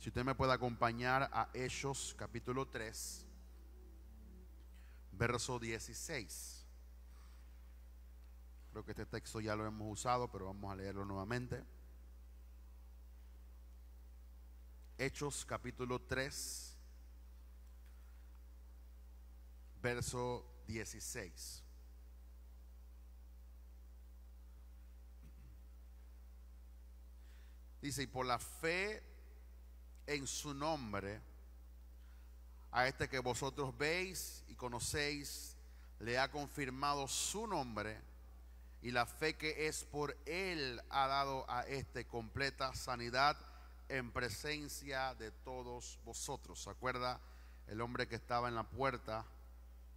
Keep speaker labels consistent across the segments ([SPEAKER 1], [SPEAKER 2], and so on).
[SPEAKER 1] Si usted me puede acompañar a Hechos capítulo 3, verso 16. Creo que este texto ya lo hemos usado, pero vamos a leerlo nuevamente. Hechos capítulo 3, verso 16. Dice: y por la fe en su nombre, a este que vosotros veis y conocéis, le ha confirmado su nombre, y la fe que es por él ha dado a este completa sanidad en presencia de todos vosotros. ¿Se acuerda el hombre que estaba en la puerta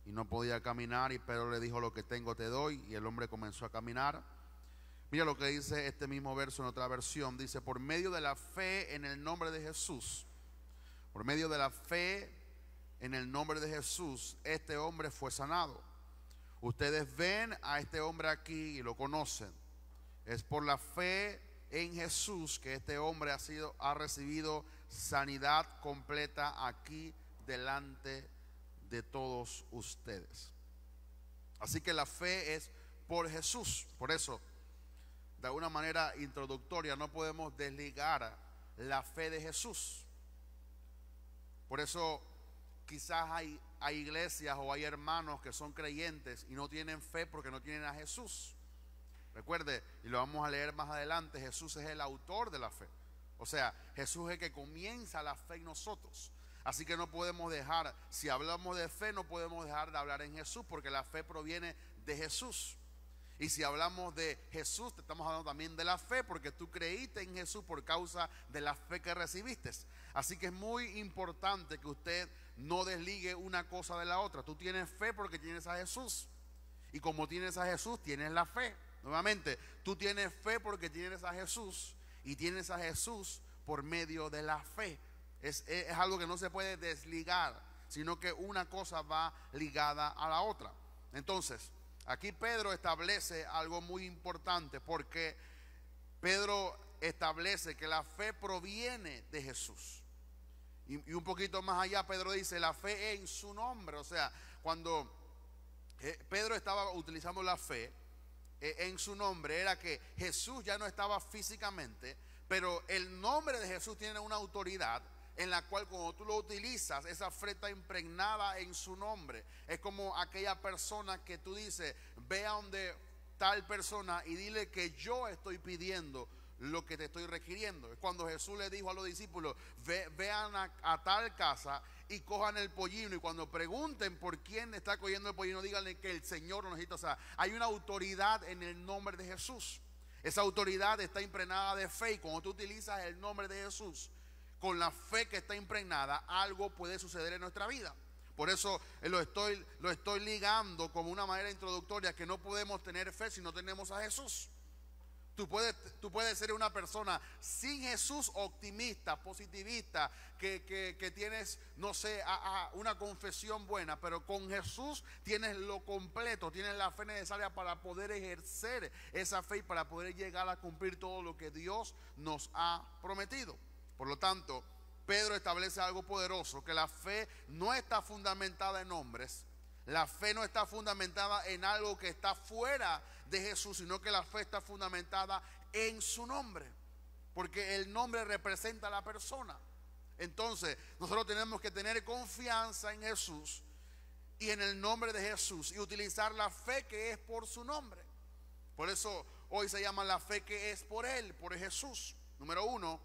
[SPEAKER 1] y no podía caminar, y Pedro le dijo: lo que tengo te doy, y el hombre comenzó a caminar? Mira lo que dice este mismo verso en otra versión. Dice: por medio de la fe en el nombre de Jesús, por medio de la fe en el nombre de Jesús, este hombre fue sanado. Ustedes ven a este hombre aquí y lo conocen. Es por la fe en Jesús que este hombre ha recibido sanidad completa aquí delante de todos ustedes. Así que la fe es por Jesús. Por eso, de alguna manera introductoria, no podemos desligar la fe de Jesús. Por eso quizás hay iglesias o hay hermanos que son creyentes y no tienen fe porque no tienen a Jesús. Recuerde, y lo vamos a leer más adelante, Jesús es el autor de la fe. O sea, Jesús es el que comienza la fe en nosotros. Así que no podemos dejar, si hablamos de fe, no podemos dejar de hablar en Jesús, porque la fe proviene de Jesús. Y si hablamos de Jesús, te estamos hablando también de la fe, porque tú creíste en Jesús por causa de la fe que recibiste. Así que es muy importante que usted no desligue una cosa de la otra. Tú tienes fe porque tienes a Jesús, y como tienes a Jesús, tienes la fe. Nuevamente, tú tienes fe porque tienes a Jesús, y tienes a Jesús por medio de la fe. Es algo que no se puede desligar, sino que una cosa va ligada a la otra. Entonces, aquí Pedro establece algo muy importante, porque Pedro establece que la fe proviene de Jesús. Y un poquito más allá, Pedro dice: la fe en su nombre. O sea, cuando Pedro estaba utilizando la fe en su nombre, era que Jesús ya no estaba físicamente, pero el nombre de Jesús tiene una autoridad en la cual, cuando tú lo utilizas, esa fe está impregnada en su nombre. Es como aquella persona que tú dices: ve a donde tal persona y dile que yo estoy pidiendo lo que te estoy requiriendo. Es cuando Jesús le dijo a los discípulos: vean a tal casa y cojan el pollino, y cuando pregunten por quién está cogiendo el pollino, díganle que el Señor lo necesita. O sea, hay una autoridad en el nombre de Jesús. Esa autoridad está impregnada de fe, y cuando tú utilizas el nombre de Jesús con la fe que está impregnada, algo puede suceder en nuestra vida. Por eso lo estoy ligando como una manera introductoria, que no podemos tener fe si no tenemos a Jesús. Tú puedes ser una persona sin Jesús, optimista, positivista, que tienes, no sé, una confesión buena, pero con Jesús tienes lo completo, tienes la fe necesaria para poder ejercer esa fe y para poder llegar a cumplir todo lo que Dios nos ha prometido. Por lo tanto, Pedro establece algo poderoso: que la fe no está fundamentada en hombres. La fe no está fundamentada en algo que está fuera de Jesús, sino que la fe está fundamentada en su nombre, porque el nombre representa a la persona. Entonces, nosotros tenemos que tener confianza en Jesús y en el nombre de Jesús, y utilizar la fe que es por su nombre. Por eso hoy se llama la fe que es por Él, por Jesús. Número uno,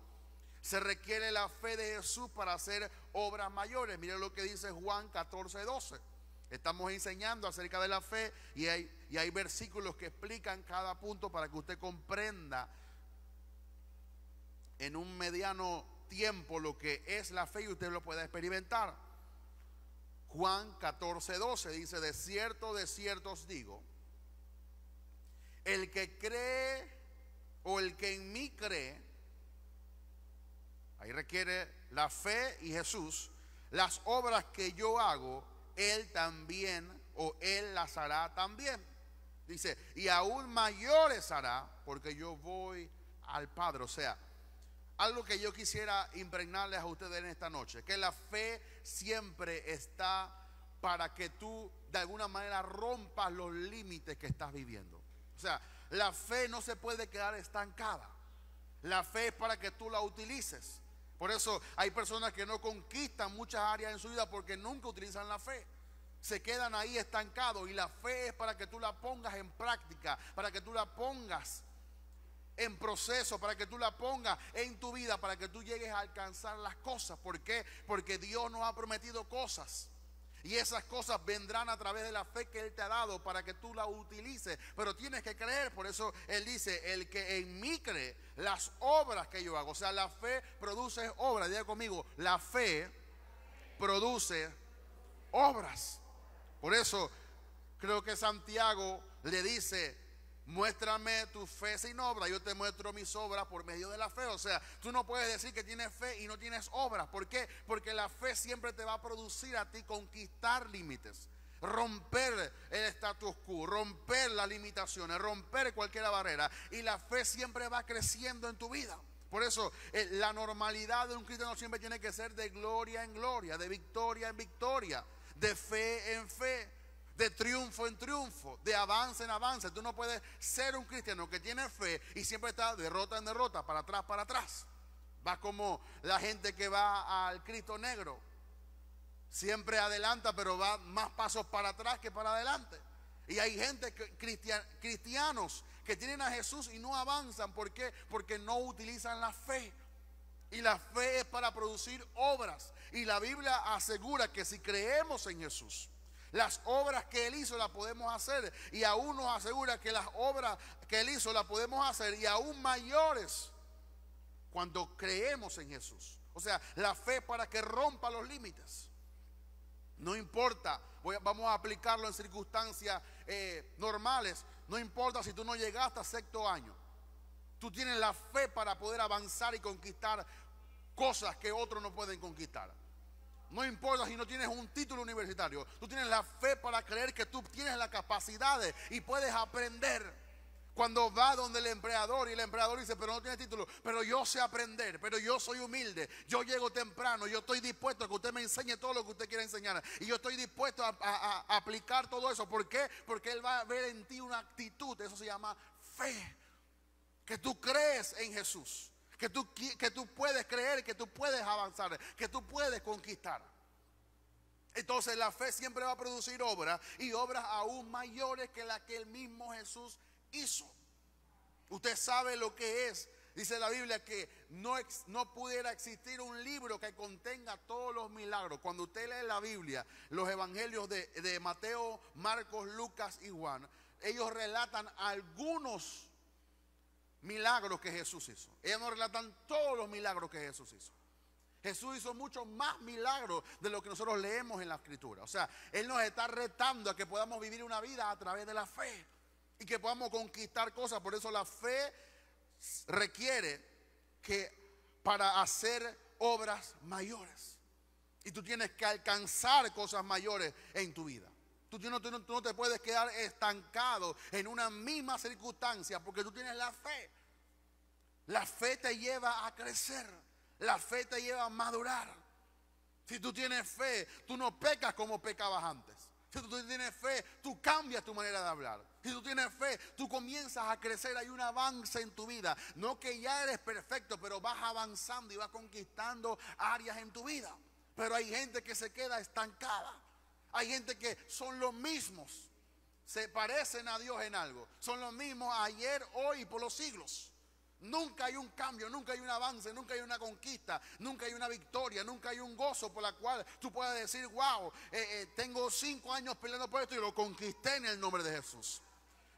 [SPEAKER 1] se requiere la fe de Jesús para hacer obras mayores. Miren lo que dice Juan 14:12. Estamos enseñando acerca de la fe, y hay versículos que explican cada punto para que usted comprenda en un mediano tiempo lo que es la fe y usted lo pueda experimentar. Juan 14:12 dice: de cierto os digo, el que cree, o el que en mí cree, ahí requiere la fe y Jesús, las obras que yo hago, él también, o él las hará también. Dice: y aún mayores hará, porque yo voy al Padre. O sea, algo que yo quisiera impregnarles a ustedes en esta noche, que la fe siempre está para que tú de alguna manera rompas los límites que estás viviendo. O sea, la fe no se puede quedar estancada. La fe es para que tú la utilices. Por eso hay personas que no conquistan muchas áreas en su vida porque nunca utilizan la fe. Se quedan ahí estancados, y la fe es para que tú la pongas en práctica, para que tú la pongas en proceso, para que tú la pongas en tu vida, para que tú llegues a alcanzar las cosas. ¿Por qué? Porque Dios nos ha prometido cosas, y esas cosas vendrán a través de la fe que Él te ha dado para que tú la utilices. Pero tienes que creer. Por eso Él dice: el que en mí cree, las obras que yo hago. O sea, la fe produce obras. Diga conmigo: la fe produce obras. Por eso creo que Santiago le dice: muéstrame tu fe sin obra, yo te muestro mis obras por medio de la fe. O sea, tú no puedes decir que tienes fe y no tienes obras. ¿Por qué? Porque la fe siempre te va a producir a ti conquistar límites, romper el status quo, romper las limitaciones, romper cualquier barrera. Y la fe siempre va creciendo en tu vida. Por eso la normalidad de un cristiano siempre tiene que ser de gloria en gloria, de victoria en victoria, de fe en fe, de triunfo en triunfo, de avance en avance. Tú no puedes ser un cristiano que tiene fe y siempre está de derrota en derrota, para atrás, para atrás. Va como la gente que va al Cristo negro. Siempre adelanta, pero va más pasos para atrás que para adelante. Y hay gente, cristianos, que tienen a Jesús y no avanzan. ¿Por qué? Porque no utilizan la fe. Y la fe es para producir obras. Y la Biblia asegura que si creemos en Jesús, las obras que Él hizo las podemos hacer. Y aún nos asegura que las obras que Él hizo las podemos hacer, y aún mayores, cuando creemos en Jesús. O sea, la fe para que rompa los límites. No importa, vamos a aplicarlo en circunstancias normales. No importa si tú no llegaste a sexto año. Tú tienes la fe para poder avanzar y conquistar cosas que otros no pueden conquistar. No importa si no tienes un título universitario. Tú tienes la fe para creer que tú tienes las capacidades y puedes aprender. Cuando va donde el empleador, y el empleador dice: pero no tienes título. Pero yo sé aprender, pero yo soy humilde, yo llego temprano, yo estoy dispuesto a que usted me enseñe todo lo que usted quiera enseñar, y yo estoy dispuesto a aplicar todo eso. ¿Por qué? Porque Él va a ver en ti una actitud. Eso se llama fe. Que tú crees en Jesús, que tú puedes creer, que tú puedes avanzar, que tú puedes conquistar. Entonces la fe siempre va a producir obras, y obras aún mayores que las que el mismo Jesús hizo. Usted sabe lo que es. Dice la Biblia que no pudiera existir un libro que contenga todos los milagros. Cuando usted lee la Biblia, los evangelios de Mateo, Marcos, Lucas y Juan, ellos relatan algunos milagros que Jesús hizo. Ellos no relatan todos los milagros que Jesús hizo. Jesús hizo muchos más milagros de lo que nosotros leemos en la Escritura. O sea, Él nos está retando a que podamos vivir una vida a través de la fe y que podamos conquistar cosas. Por eso la fe requiere que para hacer obras mayores, y tú tienes que alcanzar cosas mayores en tu vida. Tú no te puedes quedar estancado en una misma circunstancia, porque tú tienes la fe. La fe te lleva a crecer. La fe te lleva a madurar. Si tú tienes fe, tú no pecas como pecabas antes. Si tú tienes fe, tú cambias tu manera de hablar. Si tú tienes fe, tú comienzas a crecer. Hay un avance en tu vida. No que ya eres perfecto, pero vas avanzando y vas conquistando áreas en tu vida. Pero hay gente que se queda estancada. Hay gente que son los mismos, se parecen a Dios en algo, son los mismos ayer, hoy y por los siglos. Nunca hay un cambio, nunca hay un avance, nunca hay una conquista, nunca hay una victoria, nunca hay un gozo por la cual tú puedas decir: wow, tengo 5 años peleando por esto y lo conquisté en el nombre de Jesús.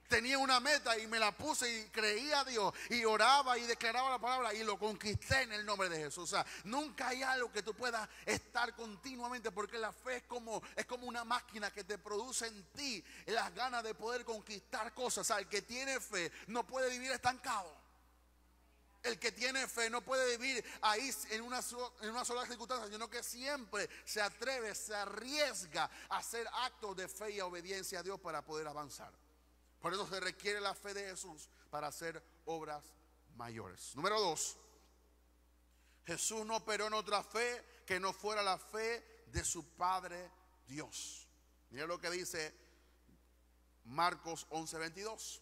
[SPEAKER 1] Tenía una meta y me la puse y creía a Dios y oraba y declaraba la palabra y lo conquisté en el nombre de Jesús. O sea, nunca hay algo que tú puedas estar continuamente, porque la fe es como una máquina que te produce en ti las ganas de poder conquistar cosas. O sea, el que tiene fe no puede vivir estancado. El que tiene fe no puede vivir ahí en una sola circunstancia, sino que siempre se atreve, se arriesga a hacer actos de fe y obediencia a Dios para poder avanzar. Por eso se requiere la fe de Jesús para hacer obras mayores. Número 2, Jesús no operó en otra fe que no fuera la fe de su Padre Dios. Mira lo que dice Marcos 11:22.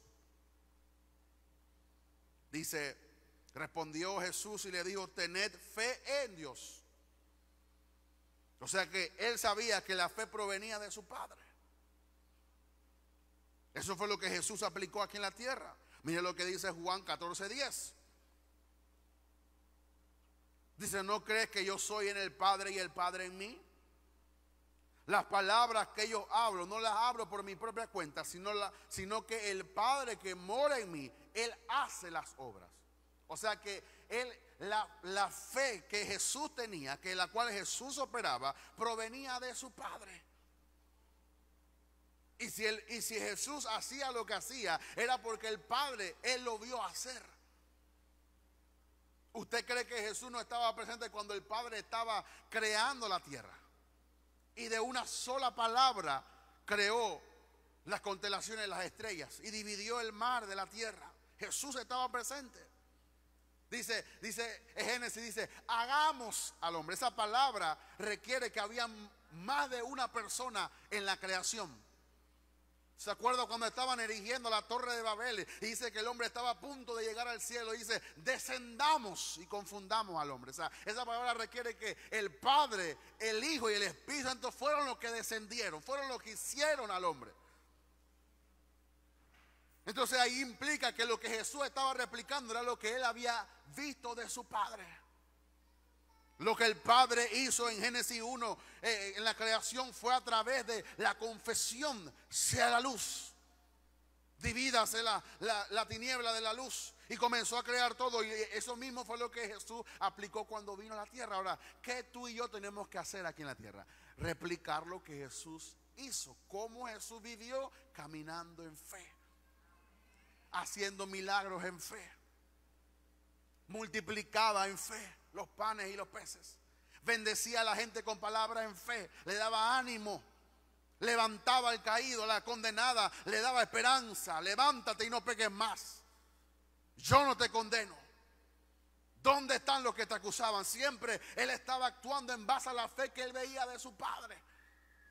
[SPEAKER 1] Dice, respondió Jesús y le dijo, tened fe en Dios. O sea que él sabía que la fe provenía de su Padre. Eso fue lo que Jesús aplicó aquí en la tierra. Mire lo que dice Juan 14:10. Dice, ¿no crees que yo soy en el Padre y el Padre en mí? Las palabras que yo hablo, no las hablo por mi propia cuenta, sino que el Padre que mora en mí, Él hace las obras. O sea que la fe que Jesús tenía, que la cual Jesús operaba, provenía de su Padre. Y si Jesús hacía lo que hacía, era porque el Padre, Él lo vio hacer. ¿Usted cree que Jesús no estaba presente cuando el Padre estaba creando la tierra? Y de una sola palabra creó las constelaciones de las estrellas y dividió el mar de la tierra. Jesús estaba presente. Dice Génesis, dice, hagamos al hombre. Esa palabra requiere que había más de una persona en la creación. ¿Se acuerda cuando estaban erigiendo la torre de Babel? Y dice que el hombre estaba a punto de llegar al cielo. Y dice, descendamos y confundamos al hombre. O sea, esa palabra requiere que el Padre, el Hijo y el Espíritu Santo fueron los que descendieron, fueron los que hicieron al hombre. Entonces ahí implica que lo que Jesús estaba replicando era lo que él había visto de su Padre. Lo que el Padre hizo en Génesis 1 en la creación fue a través de la confesión: sea la luz, divídase la tiniebla de la luz, y comenzó a crear todo. Y eso mismo fue lo que Jesús aplicó cuando vino a la tierra. Ahora, ¿qué tú y yo tenemos que hacer aquí en la tierra? Replicar lo que Jesús hizo. ¿Cómo Jesús vivió? Caminando en fe, haciendo milagros en fe, multiplicaba en fe los panes y los peces, bendecía a la gente con palabras en fe, le daba ánimo, levantaba al caído, a la condenada, le daba esperanza. Levántate y no peques más, yo no te condeno. ¿Dónde están los que te acusaban? Siempre él estaba actuando en base a la fe que él veía de su Padre.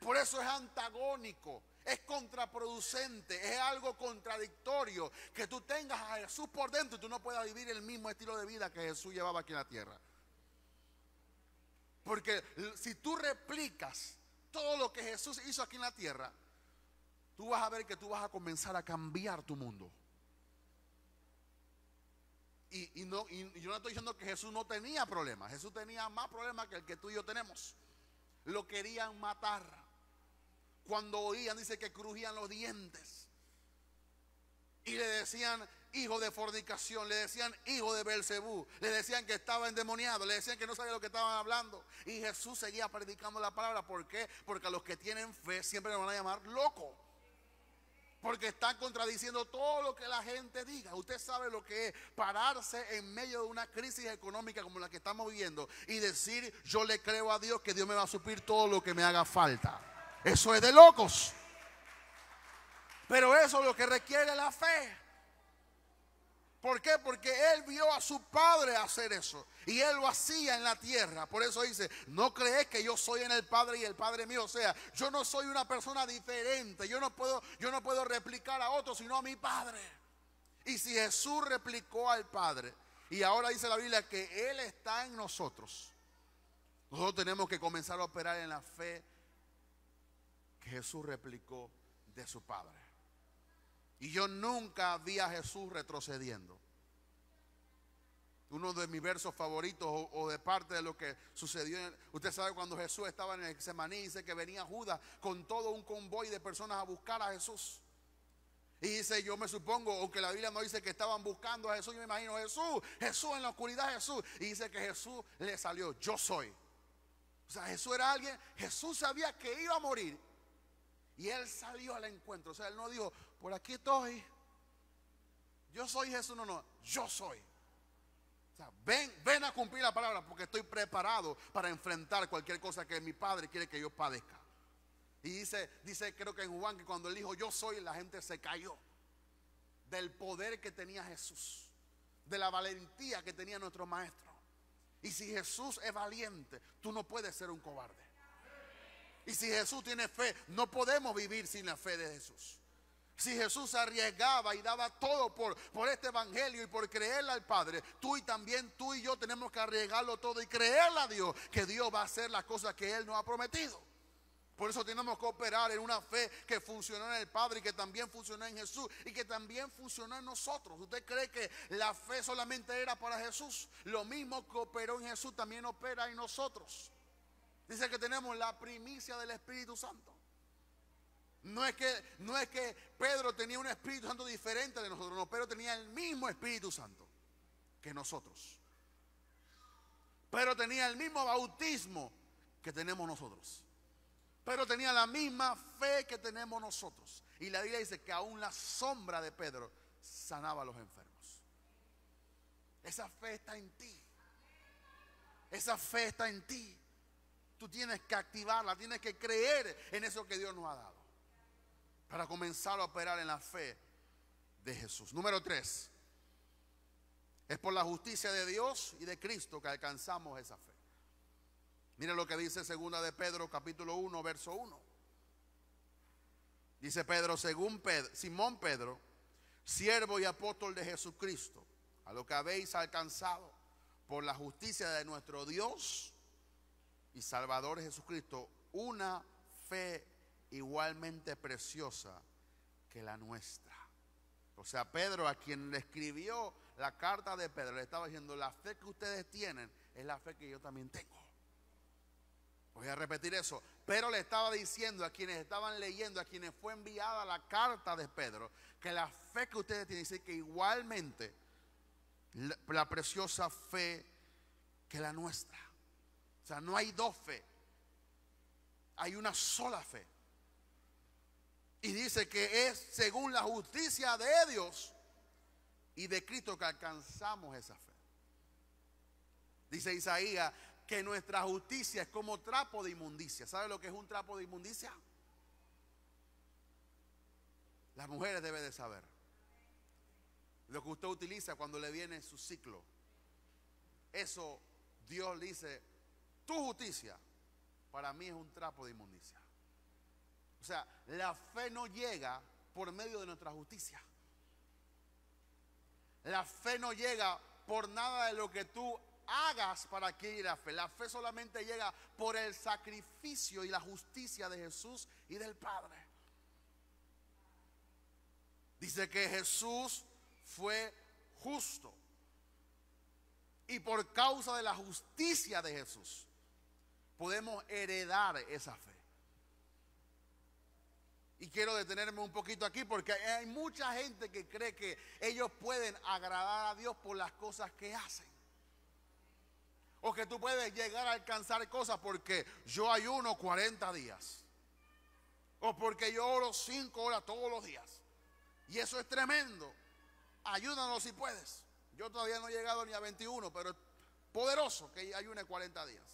[SPEAKER 1] Por eso es antagónico, es contraproducente, es algo contradictorio que tú tengas a Jesús por dentro y tú no puedas vivir el mismo estilo de vida que Jesús llevaba aquí en la tierra. Porque si tú replicas todo lo que Jesús hizo aquí en la tierra, tú vas a ver que tú vas a comenzar a cambiar tu mundo. Y yo no estoy diciendo que Jesús no tenía problemas. Jesús tenía más problemas que el que tú y yo tenemos. Lo querían matar. Cuando oían, dice que crujían los dientes. Y le decían hijo de fornicación, le decían hijo de Belcebú, le decían que estaba endemoniado, le decían que no sabía lo que estaban hablando. Y Jesús seguía predicando la palabra. ¿Por qué? Porque a los que tienen fe siempre le van a llamar loco, porque están contradiciendo todo lo que la gente diga. Usted sabe lo que es pararse en medio de una crisis económica como la que estamos viviendo y decir: yo le creo a Dios que Dios me va a suplir todo lo que me haga falta. Eso es de locos. Pero eso es lo que requiere la fe. ¿Por qué? Porque él vio a su Padre hacer eso y él lo hacía en la tierra. Por eso dice: no crees que yo soy en el Padre y el Padre mío. O sea, yo no soy una persona diferente. Yo no puedo replicar a otro sino a mi Padre. Y si Jesús replicó al Padre, y ahora dice la Biblia que Él está en nosotros, nosotros tenemos que comenzar a operar en la fe que Jesús replicó de su Padre. Y yo nunca vi a Jesús retrocediendo. Uno de mis versos favoritos, o de parte de lo que sucedió, usted sabe, cuando Jesús estaba en el Getsemaní, dice que venía Judas con todo un convoy de personas a buscar a Jesús. Y dice, yo me supongo, aunque la Biblia no dice que estaban buscando a Jesús, yo me imagino: Jesús en la oscuridad, Jesús. Y dice que Jesús le salió: yo soy. O sea, Jesús era alguien, Jesús sabía que iba a morir y él salió al encuentro. O sea, él no dijo: por aquí estoy, yo soy Jesús. No, yo soy. O sea, ven a cumplir la palabra, porque estoy preparado para enfrentar cualquier cosa que mi Padre quiere que yo padezca. Y dice creo que en Juan, que cuando él dijo yo soy, la gente se cayó del poder que tenía Jesús, de la valentía que tenía nuestro maestro. Y si Jesús es valiente, tú no puedes ser un cobarde. Y si Jesús tiene fe, no podemos vivir sin la fe de Jesús. Si Jesús arriesgaba y daba todo por este evangelio y por creerle al Padre, tú y yo tenemos que arriesgarlo todo y creerle a Dios que Dios va a hacer las cosas que Él nos ha prometido. Por eso tenemos que operar en una fe que funcionó en el Padre y que también funcionó en Jesús y que también funcionó en nosotros. ¿Usted cree que la fe solamente era para Jesús? Lo mismo que operó en Jesús también opera en nosotros. Dice que tenemos la primicia del Espíritu Santo. No es que Pedro tenía un Espíritu Santo diferente de nosotros, no, Pedro tenía el mismo Espíritu Santo que nosotros. Pedro tenía el mismo bautismo que tenemos nosotros. Pedro tenía la misma fe que tenemos nosotros. Y la Biblia dice que aún la sombra de Pedro sanaba a los enfermos. Esa fe está en ti. Esa fe está en ti. Tú tienes que activarla, tienes que creer en eso que Dios nos ha dado para comenzar a operar en la fe de Jesús. Número 3. Es por la justicia de Dios y de Cristo que alcanzamos esa fe. Mire lo que dice segunda de Pedro capítulo 1 verso 1. Dice Pedro, Simón Pedro, siervo y apóstol de Jesucristo, a lo que habéis alcanzado por la justicia de nuestro Dios y Salvador Jesucristo, una fe igualmente preciosa que la nuestra. O sea, Pedro, a quien le escribió la carta de Pedro, le estaba diciendo: la fe que ustedes tienen es la fe que yo también tengo. Voy a repetir eso. Pero le estaba diciendo a quienes estaban leyendo, a quienes fue enviada la carta de Pedro, que la fe que ustedes tienen, dice que igualmente la preciosa fe que la nuestra. O sea, no hay dos fe, hay una sola fe. Y dice que es según la justicia de Dios y de Cristo que alcanzamos esa fe. Dice Isaías que nuestra justicia es como trapo de inmundicia. ¿Sabe lo que es un trapo de inmundicia? Las mujeres deben de saber lo que usted utiliza cuando le viene su ciclo. Eso Dios le dice: tu justicia para mí es un trapo de inmundicia. O sea, la fe no llega por medio de nuestra justicia. La fe no llega por nada de lo que tú hagas para adquirir la fe. La fe solamente llega por el sacrificio y la justicia de Jesús y del Padre. Dice que Jesús fue justo. Y por causa de la justicia de Jesús podemos heredar esa fe. Y quiero detenerme un poquito aquí porque hay mucha gente que cree que ellos pueden agradar a Dios por las cosas que hacen. O que tú puedes llegar a alcanzar cosas porque yo ayuno 40 días. O porque yo oro 5 horas todos los días. Y eso es tremendo. Ayúdanos si puedes. Yo todavía no he llegado ni a 21, pero es poderoso que ayune 40 días.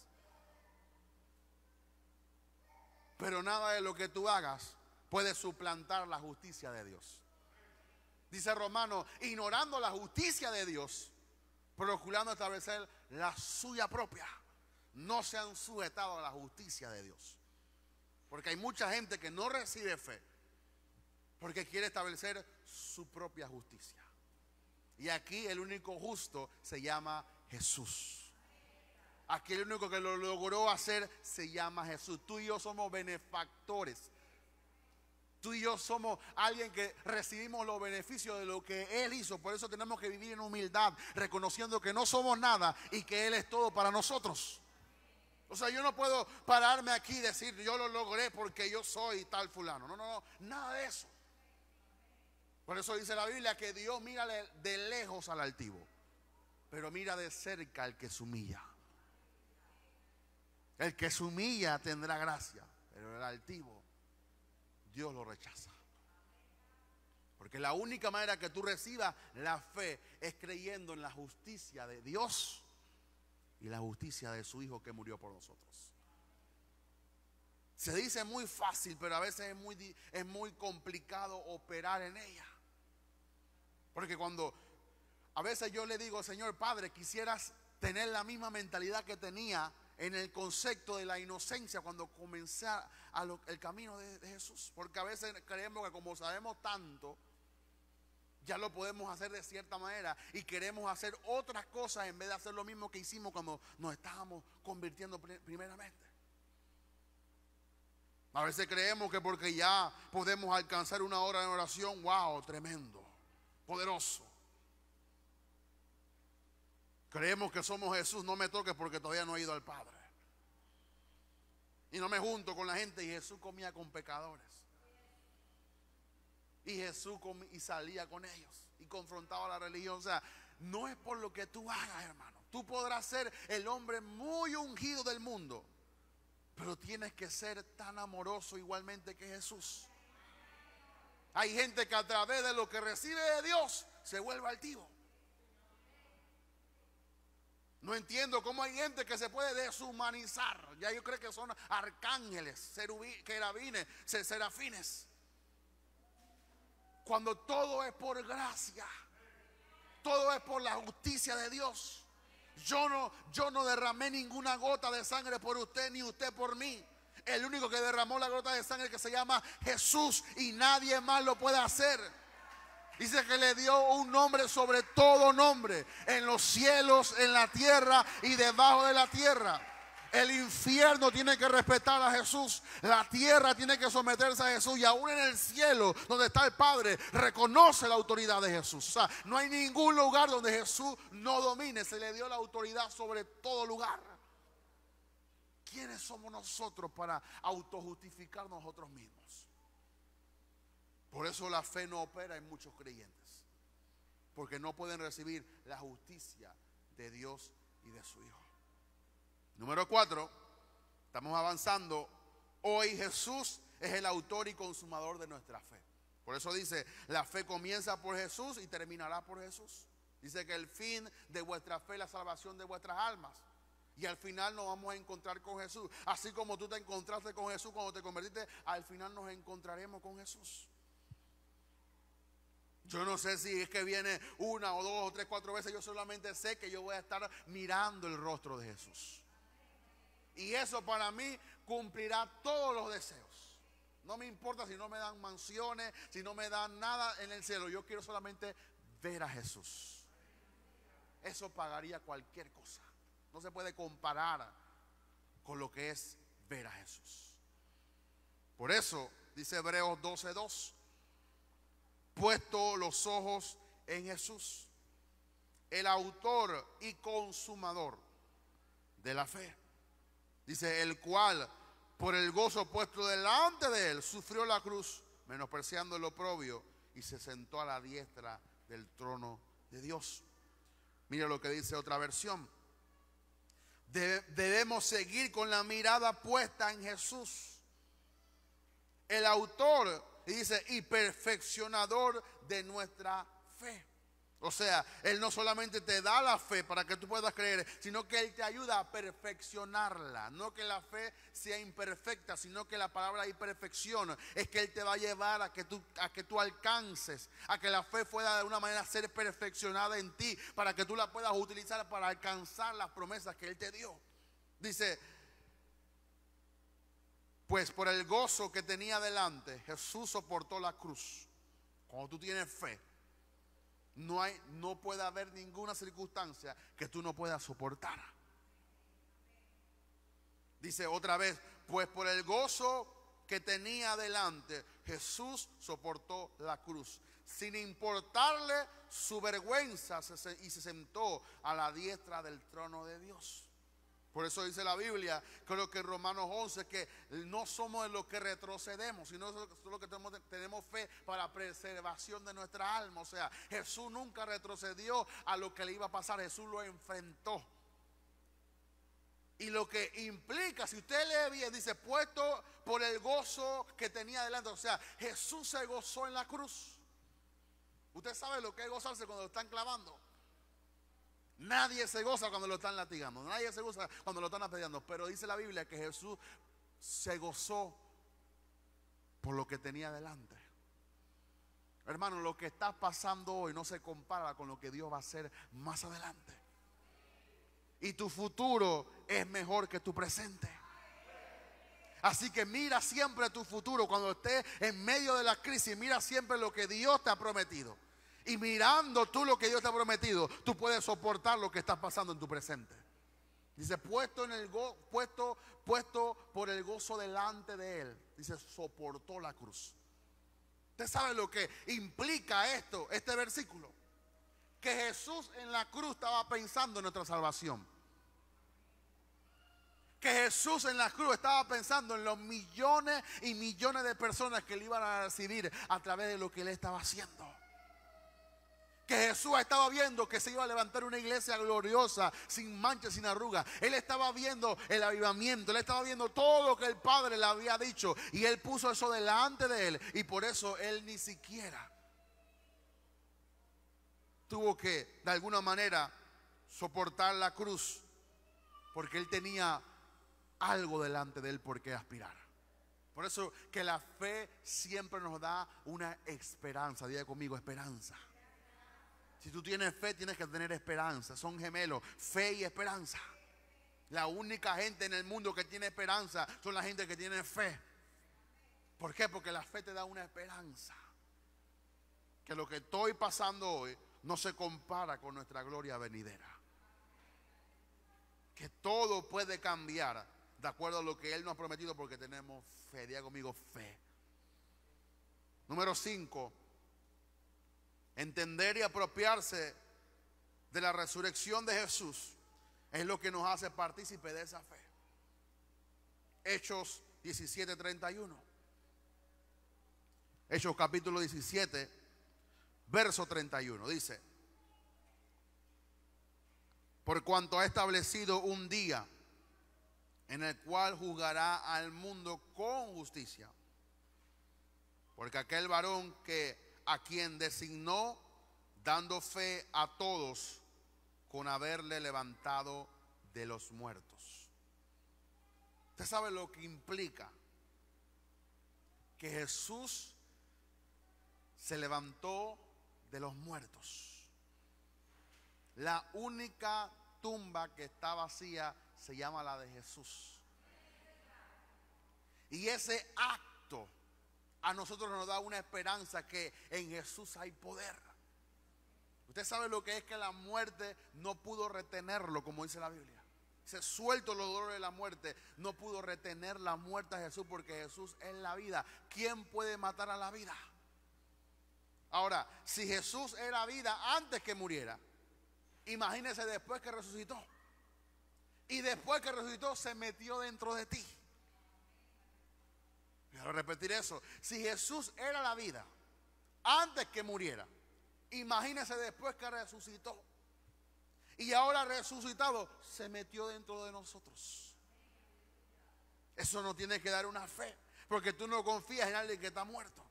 [SPEAKER 1] Pero nada de lo que tú hagas puede suplantar la justicia de Dios. Dice Romanos, ignorando la justicia de Dios, procurando establecer la suya propia, no se han sujetado a la justicia de Dios. Porque hay mucha gente que no recibe fe porque quiere establecer su propia justicia. Y aquí el único justo se llama Jesús. Aquí el único que lo logró hacer se llama Jesús. Tú y yo somos benefactores. Tú y yo somos alguien que recibimos los beneficios de lo que Él hizo. Por eso tenemos que vivir en humildad, reconociendo que no somos nada y que Él es todo para nosotros. O sea, yo no puedo pararme aquí y decir yo lo logré porque yo soy tal fulano. No, nada de eso. Por eso dice la Biblia que Dios mira de lejos al altivo, pero mira de cerca al que se humilla. El que se humilla tendrá gracia, pero el altivo Dios lo rechaza. Porque la única manera que tú recibas la fe es creyendo en la justicia de Dios y la justicia de su Hijo que murió por nosotros. Se dice muy fácil, pero a veces es muy complicado operar en ella. Porque cuando a veces yo le digo: Señor Padre, quisieras tener la misma mentalidad que tenía en el concepto de la inocencia cuando comencé el camino de Jesús. Porque a veces creemos que como sabemos tanto, ya lo podemos hacer de cierta manera y queremos hacer otras cosas en vez de hacer lo mismo que hicimos cuando nos estábamos convirtiendo primeramente. A veces creemos que porque ya podemos alcanzar una hora de oración, wow, tremendo, poderoso. Creemos que somos Jesús, no me toques porque todavía no he ido al Padre. Y no me junto con la gente. Y Jesús comía con pecadores. Y Jesús y salía con ellos y confrontaba la religión. O sea, no es por lo que tú hagas, hermano. Tú podrás ser el hombre muy ungido del mundo, pero tienes que ser tan amoroso igualmente que Jesús. Hay gente que a través de lo que recibe de Dios se vuelve altivo. No entiendo cómo hay gente que se puede deshumanizar. Ya yo creo que son arcángeles, querubines, serafines. Cuando todo es por gracia, todo es por la justicia de Dios. Yo no derramé ninguna gota de sangre por usted, ni usted por mí. El único que derramó la gota de sangre que se llama Jesús, y nadie más lo puede hacer. Dice que le dio un nombre sobre todo nombre, en los cielos, en la tierra y debajo de la tierra. El infierno tiene que respetar a Jesús, la tierra tiene que someterse a Jesús, y aún en el cielo donde está el Padre reconoce la autoridad de Jesús. O sea, no hay ningún lugar donde Jesús no domine, se le dio la autoridad sobre todo lugar. ¿Quiénes somos nosotros para autojustificar nosotros mismos? Por eso la fe no opera en muchos creyentes, porque no pueden recibir la justicia de Dios y de su Hijo. Número 4, estamos avanzando. Hoy Jesús es el autor y consumador de nuestra fe. Por eso dice, la fe comienza por Jesús y terminará por Jesús. Dice que el fin de vuestra fe es la salvación de vuestras almas. Y al final nos vamos a encontrar con Jesús. Así como tú te encontraste con Jesús cuando te convertiste, al final nos encontraremos con Jesús. Yo no sé si es que viene una o dos o tres, cuatro veces. Yo solamente sé que yo voy a estar mirando el rostro de Jesús. Y eso para mí cumplirá todos los deseos. No me importa si no me dan mansiones, si no me dan nada en el cielo. Yo quiero solamente ver a Jesús. Eso pagaría cualquier cosa. No se puede comparar con lo que es ver a Jesús. Por eso dice Hebreos 12:2, puesto los ojos en Jesús, el autor y consumador de la fe. Dice, el cual por el gozo puesto delante de él sufrió la cruz, menospreciando el oprobio, y se sentó a la diestra del trono de Dios. Mira lo que dice otra versión. Debemos seguir con la mirada puesta en Jesús, el autor, y dice, y perfeccionador de nuestra fe. O sea, Él no solamente te da la fe para que tú puedas creer, sino que Él te ayuda a perfeccionarla. No que la fe sea imperfecta, sino que la palabra ahí perfección es que Él te va a llevar a que tú alcances, a que la fe pueda de alguna manera ser perfeccionada en ti, para que tú la puedas utilizar para alcanzar las promesas que Él te dio. Dice, pues por el gozo que tenía delante, Jesús soportó la cruz. Cuando tú tienes fe, no puede haber ninguna circunstancia que tú no puedas soportar. Dice otra vez, pues por el gozo que tenía delante, Jesús soportó la cruz, sin importarle su vergüenza, y se sentó a la diestra del trono de Dios. Por eso dice la Biblia, creo que en Romanos 11, que no somos de los que retrocedemos, sino solo que tenemos fe para preservación de nuestra alma. O sea, Jesús nunca retrocedió a lo que le iba a pasar, Jesús lo enfrentó. Y lo que implica, si usted lee bien, dice, puesto por el gozo que tenía delante. O sea, Jesús se gozó en la cruz. Usted sabe lo que es gozarse cuando lo están clavando. Nadie se goza cuando lo están latigando, nadie se goza cuando lo están apedreando, pero dice la Biblia que Jesús se gozó por lo que tenía delante. Hermano, lo que está pasando hoy no se compara con lo que Dios va a hacer más adelante. Y tu futuro es mejor que tu presente. Así que mira siempre tu futuro. Cuando estés en medio de la crisis, mira siempre lo que Dios te ha prometido. Y mirando tú lo que Dios te ha prometido, tú puedes soportar lo que está pasando en tu presente. Dice, puesto por el gozo delante de él. Dice, soportó la cruz. ¿Usted sabe lo que implica este versículo? Que Jesús en la cruz estaba pensando en nuestra salvación. Que Jesús en la cruz estaba pensando en los millones y millones de personas que le iban a recibir a través de lo que él estaba haciendo. Que Jesús estaba viendo que se iba a levantar una iglesia gloriosa, sin mancha, sin arruga. Él estaba viendo el avivamiento, él estaba viendo todo lo que el Padre le había dicho. Y él puso eso delante de él. Y por eso él ni siquiera tuvo que, de alguna manera, soportar la cruz. Porque él tenía algo delante de él por qué aspirar. Por eso que la fe siempre nos da una esperanza. Diga conmigo, esperanza. Si tú tienes fe, tienes que tener esperanza. Son gemelos, fe y esperanza. La única gente en el mundo que tiene esperanza son la gente que tiene fe. ¿Por qué? Porque la fe te da una esperanza. Que lo que estoy pasando hoy no se compara con nuestra gloria venidera. Que todo puede cambiar de acuerdo a lo que Él nos ha prometido porque tenemos fe. Diga conmigo, fe. Número 5. Entender y apropiarse de la resurrección de Jesús es lo que nos hace partícipe de esa fe. Hechos 17:31. Hechos capítulo 17, verso 31. Dice: por cuanto ha establecido un día en el cual juzgará al mundo con justicia, porque aquel varón a quien designó, dando fe a todos con haberle levantado de los muertos. Usted sabe lo que implica que Jesús se levantó de los muertos. La única tumba que está vacía se llama la de Jesús. Y ese acto a nosotros nos da una esperanza que en Jesús hay poder. Usted sabe lo que es que la muerte no pudo retenerlo, como dice la Biblia. Se suelto los dolores de la muerte. No pudo retener la muerte a Jesús porque Jesús es la vida. ¿Quién puede matar a la vida? Ahora, si Jesús era vida antes que muriera, imagínese después que resucitó. Y después que resucitó se metió dentro de ti. Quiero repetir eso. Si Jesús era la vida antes que muriera, imagínese después que resucitó. Y ahora resucitado se metió dentro de nosotros. Eso nos tiene que dar una fe, porque tú no confías en alguien que está muerto.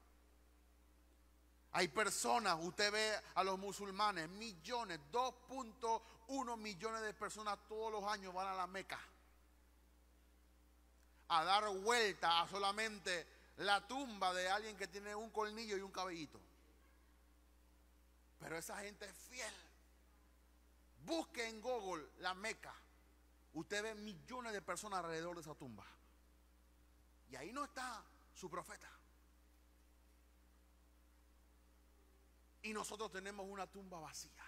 [SPEAKER 1] Hay personas, usted ve a los musulmanes, millones, 2.1 millones de personas todos los años van a la Meca a dar vuelta a solamente la tumba de alguien que tiene un colmillo y un cabellito. Pero esa gente es fiel. Busque en Google la Meca. Usted ve millones de personas alrededor de esa tumba. Y ahí no está su profeta. Y nosotros tenemos una tumba vacía,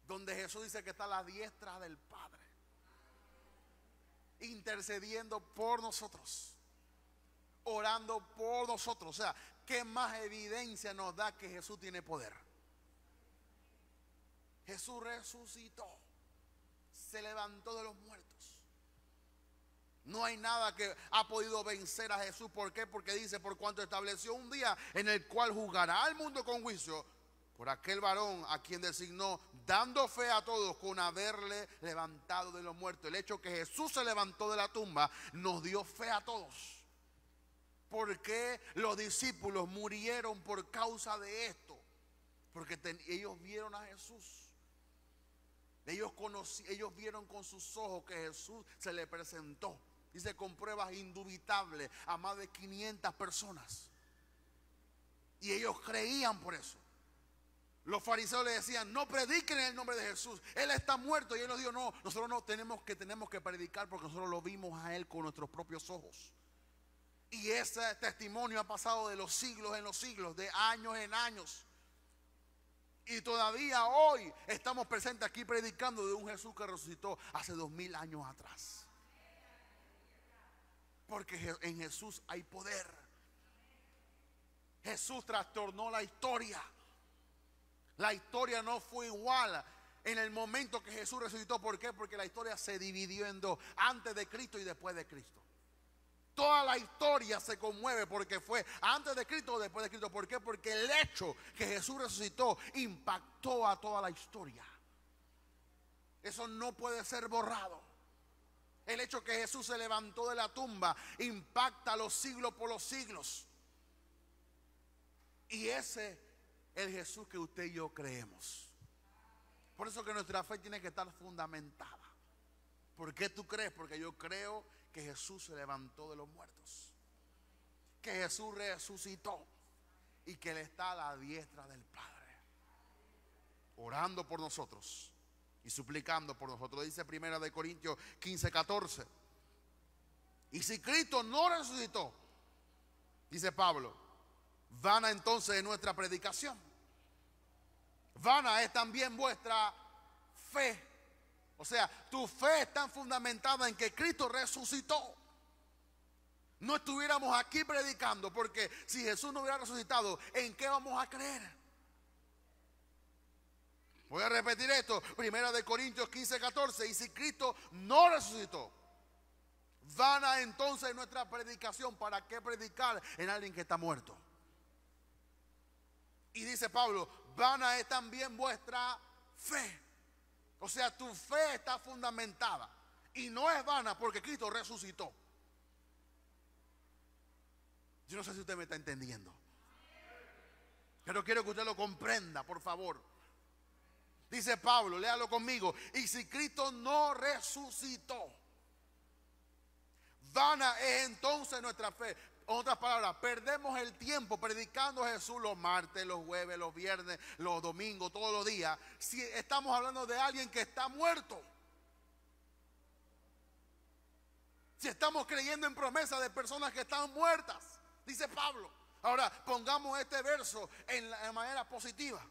[SPEAKER 1] donde Jesús dice que está a la diestra del Padre, intercediendo por nosotros, orando por nosotros. O sea, ¿qué más evidencia nos da que Jesús tiene poder? Jesús resucitó, se levantó de los muertos. No hay nada que ha podido vencer a Jesús. ¿Por qué? Porque dice, por cuanto estableció un día en el cual juzgará al mundo con juicio, por aquel varón a quien designó, dando fe a todos con haberle levantado de los muertos. El hecho que Jesús se levantó de la tumba nos dio fe a todos. ¿Por qué los discípulos murieron por causa de esto? Porque ellos vieron a Jesús. Ellos vieron con sus ojos que Jesús se le presentó. Dice, con pruebas indubitables a más de 500 personas. Y ellos creían por eso. Los fariseos le decían, no prediquen en el nombre de Jesús, Él está muerto. Y Él nos dijo, no, nosotros no tenemos que predicar porque nosotros lo vimos a Él con nuestros propios ojos. Y ese testimonio ha pasado de los siglos en los siglos, de años en años. Y todavía hoy estamos presentes aquí predicando de un Jesús que resucitó hace 2000 años atrás. Porque en Jesús hay poder. Jesús trastornó la historia. La historia no fue igual en el momento que Jesús resucitó. ¿Por qué? Porque la historia se dividió en dos: antes de Cristo y después de Cristo. Toda la historia se conmueve porque fue antes de Cristo o después de Cristo. ¿Por qué? Porque el hecho que Jesús resucitó impactó a toda la historia. Eso no puede ser borrado. El hecho que Jesús se levantó de la tumba impacta los siglos por los siglos. Y ese es el Jesús que usted y yo creemos. Por eso que nuestra fe tiene que estar fundamentada. ¿Por qué tú crees? Porque yo creo que Jesús se levantó de los muertos, que Jesús resucitó y que Él está a la diestra del Padre, orando por nosotros y suplicando por nosotros. Dice 1 Corintios 15:14. Y si Cristo no resucitó, dice Pablo, vana entonces es nuestra predicación, vana es también vuestra fe. O sea, tu fe está fundamentada en que Cristo resucitó. No estuviéramos aquí predicando, porque si Jesús no hubiera resucitado, ¿en qué vamos a creer? Voy a repetir esto, 1 Corintios 15:14. Y si Cristo no resucitó, vana entonces nuestra predicación. ¿Para qué predicar en alguien que está muerto? Y dice Pablo, vana es también vuestra fe. O sea, tu fe está fundamentada y no es vana porque Cristo resucitó. Yo no sé si usted me está entendiendo, pero quiero que usted lo comprenda, por favor. Dice Pablo, léalo conmigo. Y si Cristo no resucitó, vana es entonces nuestra fe. En otras palabras, perdemos el tiempo predicando a Jesús los martes, los jueves, los viernes, los domingos, todos los días, si estamos hablando de alguien que está muerto. Si estamos creyendo en promesas de personas que están muertas, dice Pablo. Ahora, pongamos este verso en la manera positiva.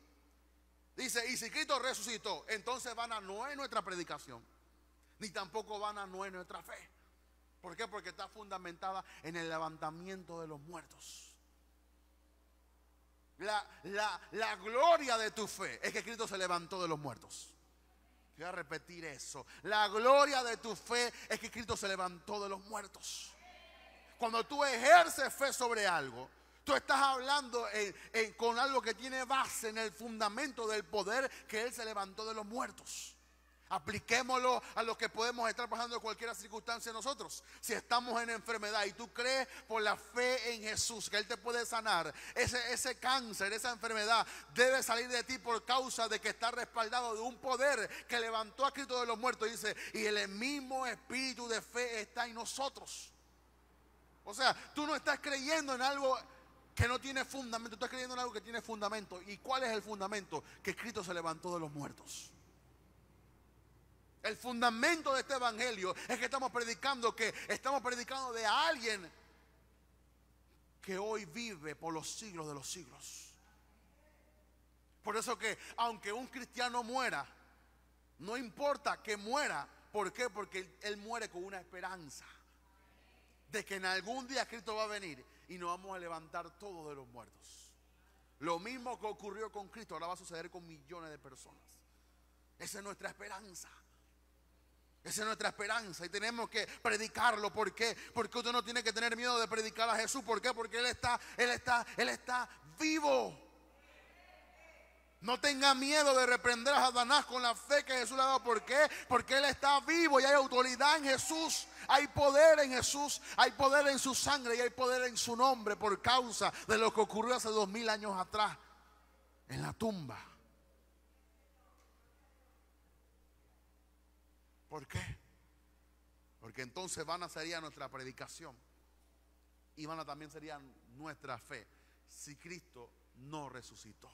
[SPEAKER 1] Dice, y si Cristo resucitó, entonces vana no es nuestra predicación, ni tampoco vana no es nuestra fe. ¿Por qué? Porque está fundamentada en el levantamiento de los muertos. La gloria de tu fe es que Cristo se levantó de los muertos. Voy a repetir eso. La gloria de tu fe es que Cristo se levantó de los muertos. Cuando tú ejerces fe sobre algo, tú estás hablando con algo que tiene base en el fundamento del poder que Él se levantó de los muertos. Apliquémoslo a lo que podemos estar pasando en cualquier circunstancia nosotros. Si estamos en enfermedad y tú crees por la fe en Jesús que Él te puede sanar, ese cáncer, esa enfermedad debe salir de ti por causa de que está respaldado de un poder que levantó a Cristo de los muertos. Dice, y el mismo espíritu de fe está en nosotros. O sea, tú no estás creyendo en algo que no tiene fundamento, tú estás creyendo en algo que tiene fundamento. ¿Y cuál es el fundamento? Que Cristo se levantó de los muertos. El fundamento de este evangelio es que estamos predicando de alguien que hoy vive por los siglos de los siglos. Por eso que aunque un cristiano muera, no importa que muera. ¿Por qué? Porque él muere con una esperanza de que en algún día Cristo va a venir y nos vamos a levantar todos de los muertos. Lo mismo que ocurrió con Cristo ahora va a suceder con millones de personas. Esa es nuestra esperanza. Esa es nuestra esperanza y tenemos que predicarlo. ¿Por qué? Porque usted no tiene que tener miedo de predicar a Jesús. ¿Por qué? Porque Él está vivo. No tenga miedo de reprender a Satanás con la fe que Jesús le ha dado. ¿Por qué? Porque Él está vivo y hay autoridad en Jesús. Hay poder en Jesús. Hay poder en su sangre y hay poder en su nombre por causa de lo que ocurrió hace 2000 años atrás en la tumba. ¿Por qué? Porque entonces vana sería nuestra predicación y vana también sería nuestra fe si Cristo no resucitó.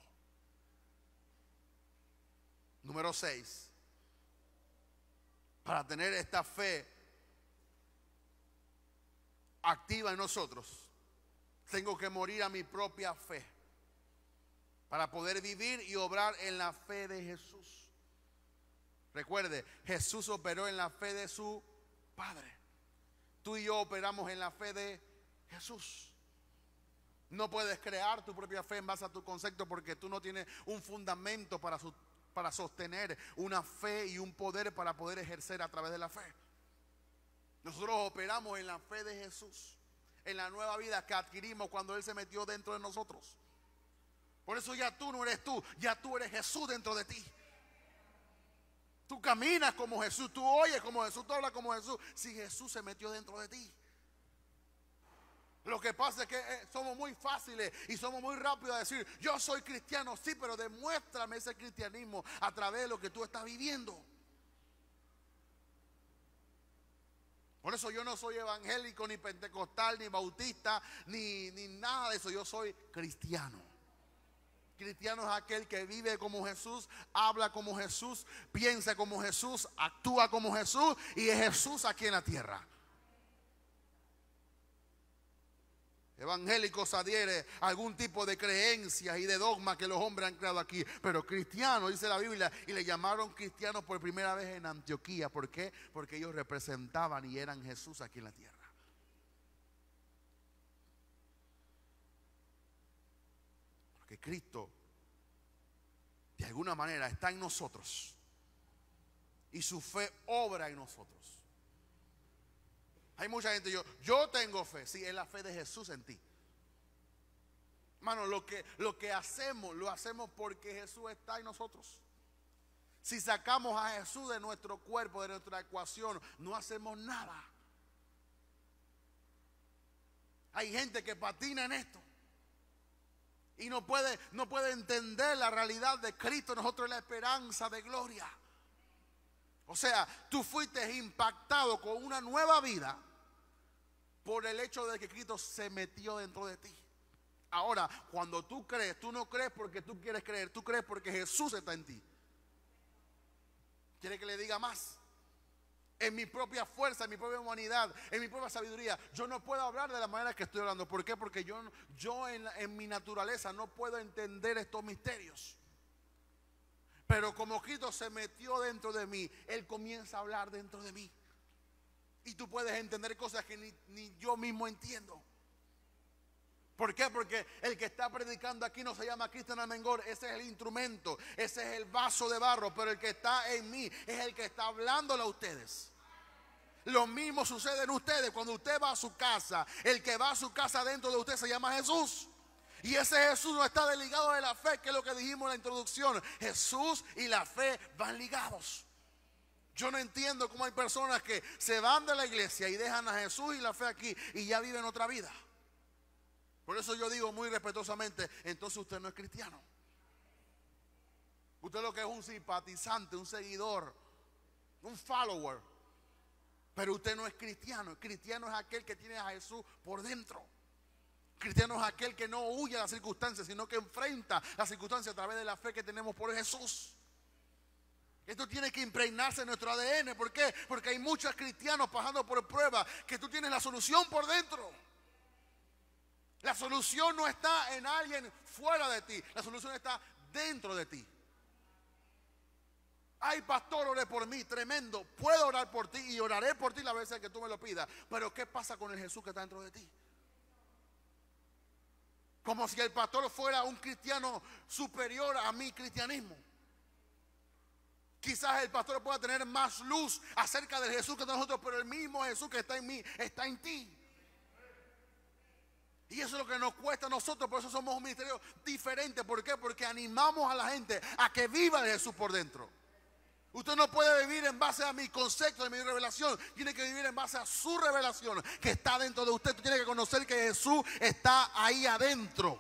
[SPEAKER 1] Número 6. Para tener esta fe activa en nosotros, tengo que morir a mi propia fe para poder vivir y obrar en la fe de Jesús. Recuerde, Jesús operó en la fe de su Padre. Tú y yo operamos en la fe de Jesús. No puedes crear tu propia fe en base a tu concepto, porque tú no tienes un fundamento para sostener una fe y un poder para poder ejercer a través de la fe. Nosotros operamos en la fe de Jesús, en la nueva vida que adquirimos cuando Él se metió dentro de nosotros. Por eso ya tú no eres tú, ya tú eres Jesús dentro de ti. Tú caminas como Jesús, tú oyes como Jesús, tú hablas como Jesús, si Jesús se metió dentro de ti. Lo que pasa es que somos muy fáciles y somos muy rápidos a decir: yo soy cristiano, sí, pero demuéstrame ese cristianismo a través de lo que tú estás viviendo. Por eso yo no soy evangélico, ni pentecostal, ni bautista, ni nada de eso. Yo soy cristiano. Cristiano es aquel que vive como Jesús, habla como Jesús, piensa como Jesús, actúa como Jesús, y es Jesús aquí en la tierra. Evangélicos adhiere a algún tipo de creencias y de dogmas que los hombres han creado aquí, pero cristianos, dice la Biblia, y le llamaron cristianos por primera vez en Antioquía. ¿Por qué? Porque ellos representaban y eran Jesús aquí en la tierra. Porque Cristo de alguna manera está en nosotros y su fe obra en nosotros. Hay mucha gente, yo tengo fe, sí, es la fe de Jesús en ti. Hermano, lo que hacemos, lo hacemos porque Jesús está en nosotros. Si sacamos a Jesús de nuestro cuerpo, de nuestra ecuación, no hacemos nada. Hay gente que patina en esto y no puede entender la realidad de Cristo. Nosotros es la esperanza de gloria. O sea, tú fuiste impactado con una nueva vida por el hecho de que Cristo se metió dentro de ti. Ahora, cuando tú crees, tú no crees porque tú quieres creer, tú crees porque Jesús está en ti. ¿Quiere que le diga más? En mi propia fuerza, en mi propia humanidad, en mi propia sabiduría, yo no puedo hablar de la manera que estoy hablando. ¿Por qué? Porque yo en mi naturaleza no puedo entender estos misterios. Pero como Cristo se metió dentro de mí, Él comienza a hablar dentro de mí. Y tú puedes entender cosas que ni yo mismo entiendo. ¿Por qué? Porque el que está predicando aquí no se llama Cristian Amengor. Ese es el instrumento, ese es el vaso de barro. Pero el que está en mí es el que está hablándole a ustedes. Lo mismo sucede en ustedes. Cuando usted va a su casa, el que va a su casa dentro de usted se llama Jesús. Y ese Jesús no está desligado de la fe, que es lo que dijimos en la introducción. Jesús y la fe van ligados. Yo no entiendo cómo hay personas que se van de la iglesia y dejan a Jesús y la fe aquí y ya viven otra vida. Por eso yo digo muy respetuosamente, entonces usted no es cristiano. Usted lo que es un simpatizante, un seguidor, un follower. Pero usted no es cristiano. Cristiano es aquel que tiene a Jesús por dentro. Cristiano es aquel que no huye a las circunstancias, sino que enfrenta las circunstancias a través de la fe que tenemos por Jesús. Esto tiene que impregnarse en nuestro ADN. ¿Por qué? Porque hay muchos cristianos pasando por pruebas que tú tienes la solución por dentro. La solución no está en alguien fuera de ti. La solución está dentro de ti. Ay, pastor, ore por mí, tremendo. Puedo orar por ti y oraré por ti las veces que tú me lo pidas. Pero ¿qué pasa con el Jesús que está dentro de ti? Como si el pastor fuera un cristiano superior a mi cristianismo. Quizás el pastor pueda tener más luz acerca del Jesús que de nosotros, pero el mismo Jesús que está en mí está en ti. Y eso es lo que nos cuesta a nosotros. Por eso somos un ministerio diferente. ¿Por qué? Porque animamos a la gente a que viva de Jesús por dentro. Usted no puede vivir en base a mi concepto, de mi revelación. Tiene que vivir en base a su revelación que está dentro de usted. Usted tiene que conocer que Jesús está ahí adentro.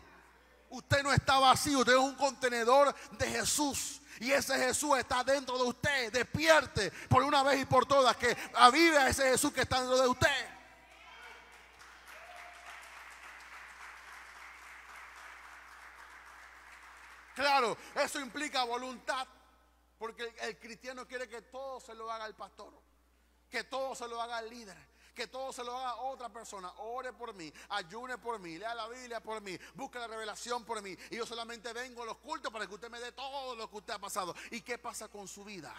[SPEAKER 1] Usted no está vacío, usted es un contenedor de Jesús. Y ese Jesús está dentro de usted. Despierte por una vez y por todas, que avive a ese Jesús que está dentro de usted. Claro, eso implica voluntad. Porque el cristiano quiere que todo se lo haga el pastor, que todo se lo haga el líder, que todo se lo haga otra persona. Ore por mí, ayune por mí, lea la Biblia por mí, busque la revelación por mí. Y yo solamente vengo a los cultos para que usted me dé todo lo que usted ha pasado. ¿Y qué pasa con su vida?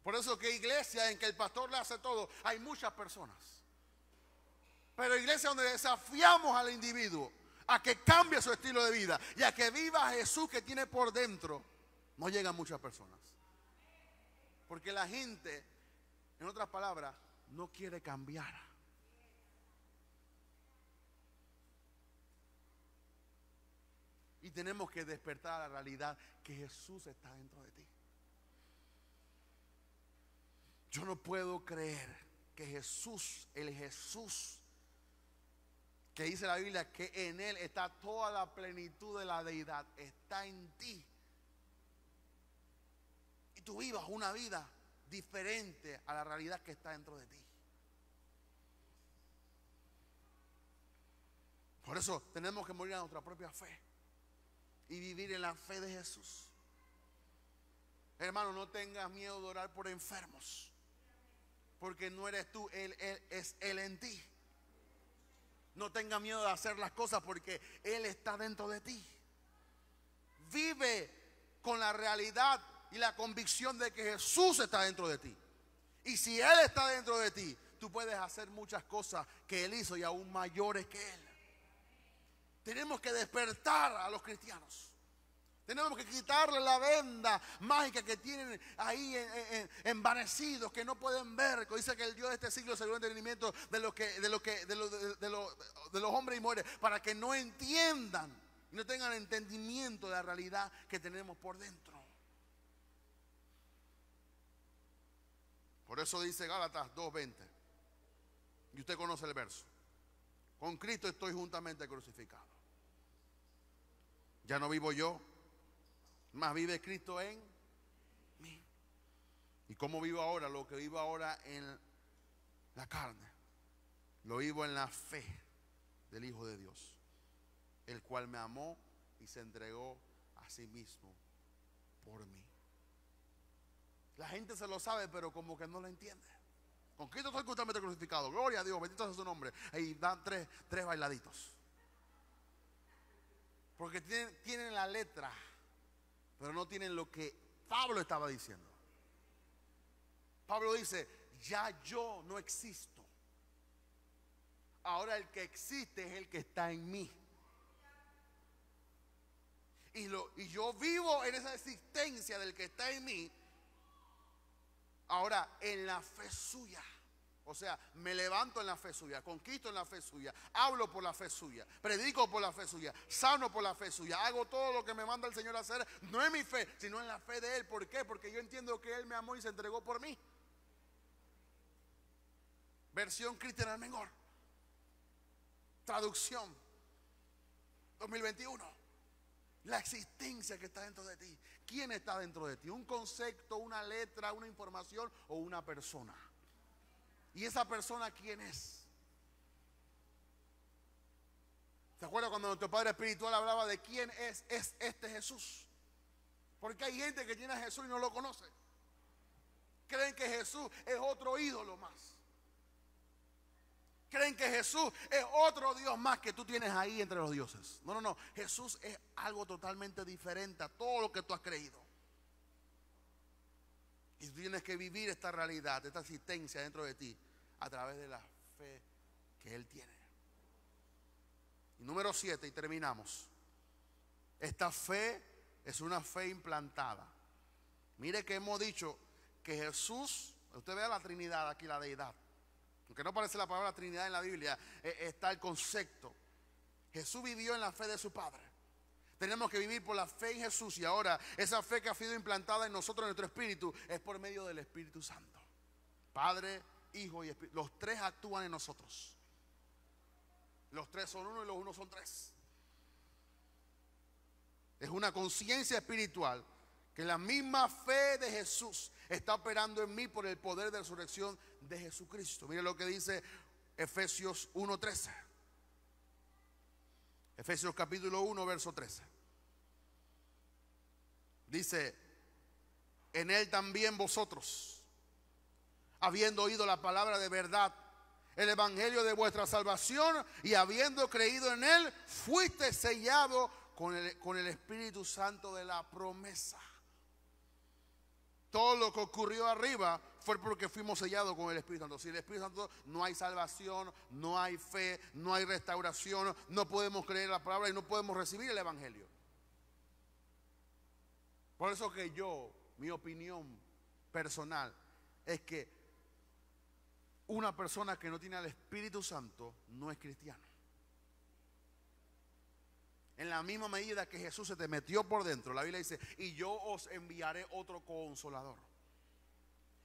[SPEAKER 1] Por eso que iglesia en que el pastor le hace todo, hay muchas personas. Pero iglesia donde desafiamos al individuo a que cambie su estilo de vida y a que viva a Jesús que tiene por dentro, no llegan muchas personas. Porque la gente, en otras palabras, no quiere cambiar. Y tenemos que despertar a la realidad que Jesús está dentro de ti. Yo no puedo creer que Jesús, el Jesús que dice la Biblia que en Él está toda la plenitud de la deidad, está en ti. Y tú vivas una vida diferente a la realidad que está dentro de ti. Por eso tenemos que morir a nuestra propia fe y vivir en la fe de Jesús. Hermano, no tengas miedo de orar por enfermos, porque no eres tú, Él es Él en ti. No tengas miedo de hacer las cosas porque Él está dentro de ti. Vive con la realidad y la convicción de que Jesús está dentro de ti. Y si Él está dentro de ti, tú puedes hacer muchas cosas que Él hizo y aún mayores que Él. Tenemos que despertar a los cristianos. Tenemos que quitarle la venda mágica que tienen ahí envanecidos, que no pueden ver. Que dice que el Dios de este siglo se dio entendimiento de los hombres y mujeres, para que no entiendan y no tengan entendimiento de la realidad que tenemos por dentro. Por eso dice Gálatas 2:20, y usted conoce el verso: con Cristo estoy juntamente crucificado. Ya no vivo yo, más vive Cristo en mí. ¿Y cómo vivo ahora? Lo que vivo ahora en la carne, lo vivo en la fe del Hijo de Dios, el cual me amó y se entregó a sí mismo por mí. La gente se lo sabe, pero como que no lo entiende. Con Cristo estoy justamente crucificado. Gloria a Dios, bendito sea su nombre. Y dan tres bailaditos. Porque tienen la letra, pero no tienen lo que Pablo estaba diciendo. Pablo dice: ya yo no existo. Ahora el que existe es el que está en mí. Y yo vivo en esa existencia del que está en mí. Ahora en la fe suya. O sea, me levanto en la fe suya, conquisto en la fe suya, hablo por la fe suya, predico por la fe suya, sano por la fe suya, hago todo lo que me manda el Señor a hacer, no en mi fe, sino en la fe de Él. ¿Por qué? Porque yo entiendo que Él me amó y se entregó por mí. Versión Cristian Almengor, traducción 2021. La existencia que está dentro de ti. ¿Quién está dentro de ti? ¿Un concepto, una letra, una información o una persona? ¿Y esa persona quién es? ¿Se acuerda cuando nuestro Padre Espiritual hablaba de quién es este Jesús? Porque hay gente que tiene a Jesús y no lo conoce. Creen que Jesús es otro ídolo más. Creen que Jesús es otro Dios más que tú tienes ahí entre los dioses. No, no, no. Jesús es algo totalmente diferente a todo lo que tú has creído. Y tú tienes que vivir esta realidad, esta existencia dentro de ti, a través de la fe que Él tiene. Y número 7, y terminamos. Esta fe es una fe implantada. Mire que hemos dicho que Jesús, usted vea la Trinidad aquí, la deidad. Aunque no aparece la palabra Trinidad en la Biblia, está el concepto. Jesús vivió en la fe de su Padre. Tenemos que vivir por la fe en Jesús. Y ahora esa fe que ha sido implantada en nosotros, en nuestro espíritu, es por medio del Espíritu Santo. Padre, Hijo y Espíritu. Los tres actúan en nosotros. Los tres son uno y los uno son tres. Es una conciencia espiritual que la misma fe de Jesús está operando en mí por el poder de resurrección de Jesucristo. Mire lo que dice Efesios 1:13. Efesios capítulo 1, verso 13. Dice, en él también vosotros, habiendo oído la palabra de verdad, el evangelio de vuestra salvación, y habiendo creído en él, fuiste sellado con el Espíritu Santo de la promesa. Todo lo que ocurrió arriba fue porque fuimos sellados con el Espíritu Santo. Sin el Espíritu Santo no hay salvación, no hay fe, no hay restauración, no podemos creer la palabra y no podemos recibir el evangelio. Por eso que mi opinión personal es que una persona que no tiene al Espíritu Santo no es cristiano. En la misma medida que Jesús se te metió por dentro, la Biblia dice, y yo os enviaré otro consolador.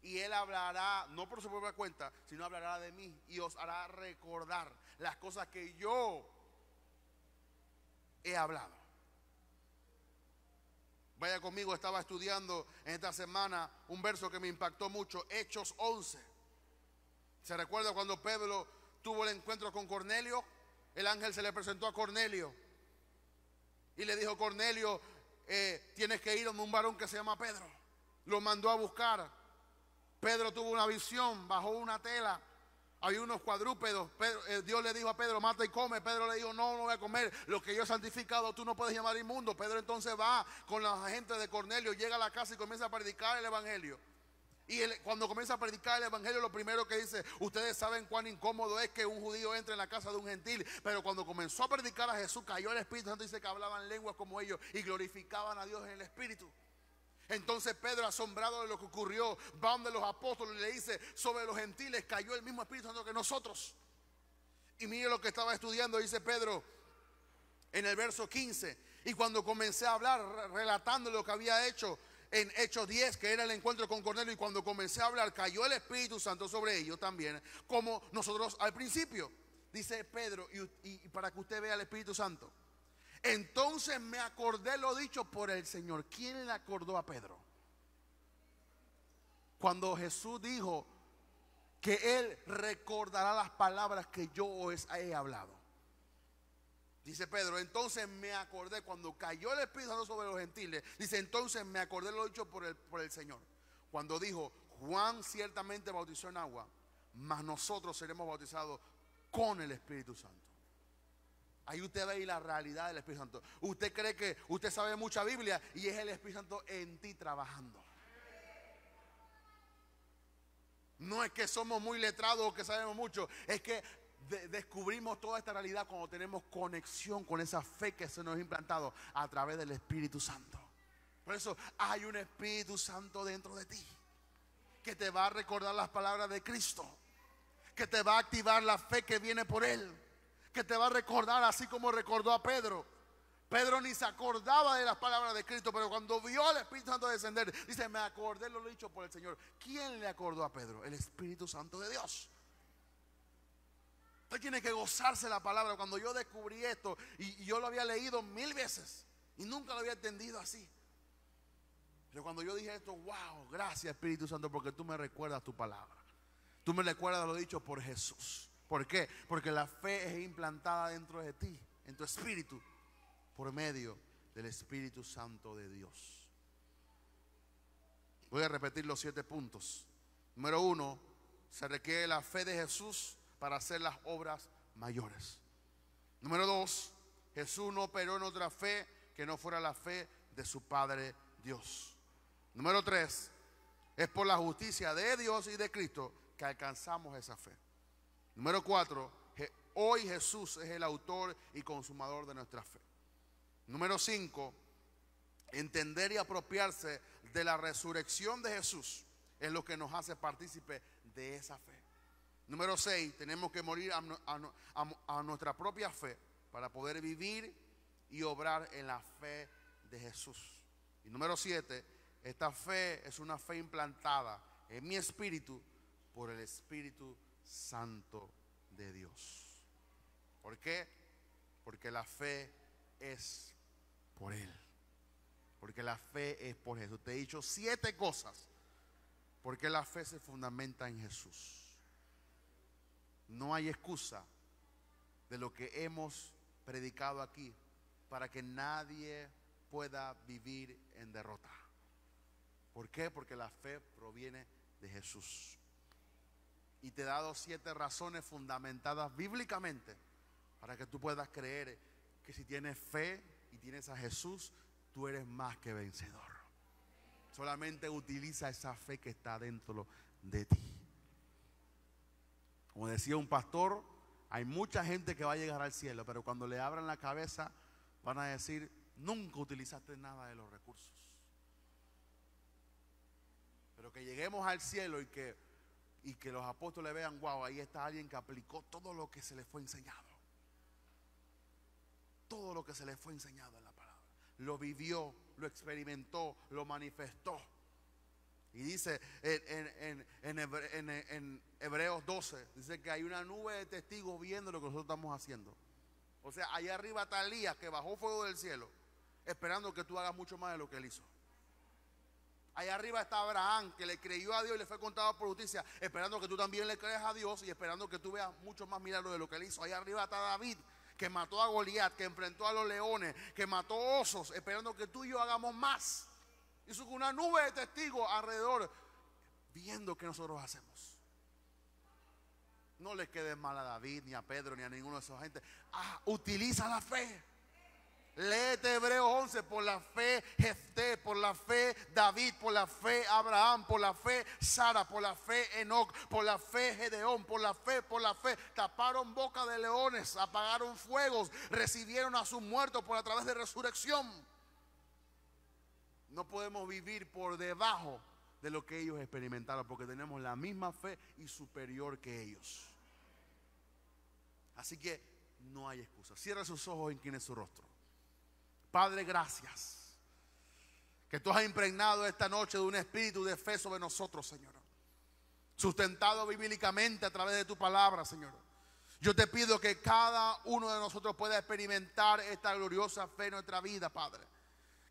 [SPEAKER 1] Y él hablará, no por su propia cuenta, sino hablará de mí y os hará recordar las cosas que yo he hablado. Vaya conmigo, estaba estudiando en esta semana un verso que me impactó mucho, Hechos 11. ¿Se recuerda cuando Pedro tuvo el encuentro con Cornelio? El ángel se le presentó a Cornelio y le dijo, Cornelio, tienes que ir a un varón que se llama Pedro. Lo mandó a buscar. Pedro tuvo una visión, bajó una tela, había unos cuadrúpedos. Dios le dijo a Pedro, mata y come. Pedro le dijo, no voy a comer, lo que yo he santificado tú no puedes llamar inmundo. Pedro entonces va con la gente de Cornelio, llega a la casa y comienza a predicar el evangelio. Y cuando comienza a predicar el evangelio, lo primero que dice, ustedes saben cuán incómodo es que un judío entre en la casa de un gentil. Pero cuando comenzó a predicar a Jesús, cayó el Espíritu Santo y dice que hablaban lenguas como ellos y glorificaban a Dios en el Espíritu. Entonces Pedro, asombrado de lo que ocurrió, va donde los apóstoles y le dice, sobre los gentiles cayó el mismo Espíritu Santo que nosotros. Y mire lo que estaba estudiando, dice Pedro en el verso 15. Y cuando comencé a hablar, relatando lo que había hecho en Hechos 10, que era el encuentro con Cornelio, y cuando comencé a hablar, cayó el Espíritu Santo sobre ellos también, como nosotros al principio. Dice Pedro, y para que usted vea el Espíritu Santo. Entonces me acordé lo dicho por el Señor. ¿Quién le acordó a Pedro? Cuando Jesús dijo que Él recordará las palabras que yo os he hablado. Dice Pedro, entonces me acordé cuando cayó el Espíritu Santo sobre los gentiles. Dice, entonces me acordé lo dicho por el Señor. Cuando dijo, Juan ciertamente bautizó en agua, mas nosotros seremos bautizados con el Espíritu Santo. Ahí usted ve la realidad del Espíritu Santo. Usted cree que usted sabe mucha Biblia y es el Espíritu Santo en ti trabajando. No es que somos muy letrados o que sabemos mucho, es que descubrimos toda esta realidad cuando tenemos conexión con esa fe que se nos ha implantado a través del Espíritu Santo. Por eso hay un Espíritu Santo dentro de ti que te va a recordar las palabras de Cristo, que te va a activar la fe que viene por Él, que te va a recordar así como recordó a Pedro. Pedro ni se acordaba de las palabras de Cristo, pero cuando vio al Espíritu Santo descender, dice, me acordé lo dicho por el Señor. ¿Quién le acordó a Pedro? El Espíritu Santo de Dios. Usted tiene que gozarse la palabra. Cuando yo descubrí esto, y yo lo había leído 1000 veces y nunca lo había entendido así, pero cuando yo dije esto, wow, gracias Espíritu Santo, porque tú me recuerdas tu palabra. Tú me recuerdas lo dicho por Jesús. ¿Por qué? Porque la fe es implantada dentro de ti, en tu espíritu, por medio del Espíritu Santo de Dios. Voy a repetir los 7 puntos. Número 1, se requiere la fe de Jesús para hacer las obras mayores. Número 2, Jesús no operó en otra fe que no fuera la fe de su Padre Dios. Número 3, es por la justicia de Dios y de Cristo que alcanzamos esa fe. Número 4, hoy Jesús es el autor y consumador de nuestra fe. Número 5, entender y apropiarse de la resurrección de Jesús es lo que nos hace partícipe de esa fe. Número 6, tenemos que morir a nuestra propia fe para poder vivir y obrar en la fe de Jesús. Y número 7, esta fe es una fe implantada en mi espíritu por el Espíritu Santo de Dios. ¿Por qué? Porque la fe es por Él. Porque la fe es por Jesús. Te he dicho 7 cosas porque la fe se fundamenta en Jesús. No hay excusa de lo que hemos predicado aquí para que nadie pueda vivir en derrota. ¿Por qué? Porque la fe proviene de Jesús. Y te he dado 7 razones fundamentadas bíblicamente para que tú puedas creer que si tienes fe y tienes a Jesús, tú eres más que vencedor. Solamente utiliza esa fe que está dentro de ti. Como decía un pastor, hay mucha gente que va a llegar al cielo, pero cuando le abran la cabeza van a decir: nunca utilizaste nada de los recursos. Pero que lleguemos al cielo y que los apóstoles vean: wow, ahí está alguien que aplicó todo lo que se le fue enseñado. Todo lo que se le fue enseñado en la palabra. Lo vivió, lo experimentó, lo manifestó. Y dice en Hebreos 12, dice que hay una nube de testigos viendo lo que nosotros estamos haciendo. O sea, allá arriba está Elías, que bajó fuego del cielo, esperando que tú hagas mucho más de lo que él hizo. Allá arriba está Abraham, que le creyó a Dios y le fue contado por justicia, esperando que tú también le creas a Dios y esperando que tú veas mucho más milagros de lo que él hizo. Allá arriba está David, que mató a Goliat, que enfrentó a los leones, que mató osos, esperando que tú y yo hagamos más. Hizo una nube de testigos alrededor, viendo qué nosotros hacemos. No le quede mal a David, ni a Pedro, ni a ninguno de esos gente. Utiliza la fe. Léete Hebreos 11, por la fe Jefté, por la fe David, por la fe Abraham, por la fe Sara, por la fe Enoc, por la fe Gedeón, por la fe, taparon boca de leones, apagaron fuegos, recibieron a sus muertos por a través de resurrección. No podemos vivir por debajo de lo que ellos experimentaron, porque tenemos la misma fe y superior que ellos. Así que no hay excusa. Cierra sus ojos, incline su rostro. Padre, gracias que tú has impregnado esta noche de un espíritu de fe sobre nosotros, Señor, sustentado bíblicamente a través de tu palabra, Señor. Yo te pido que cada uno de nosotros pueda experimentar esta gloriosa fe en nuestra vida, Padre.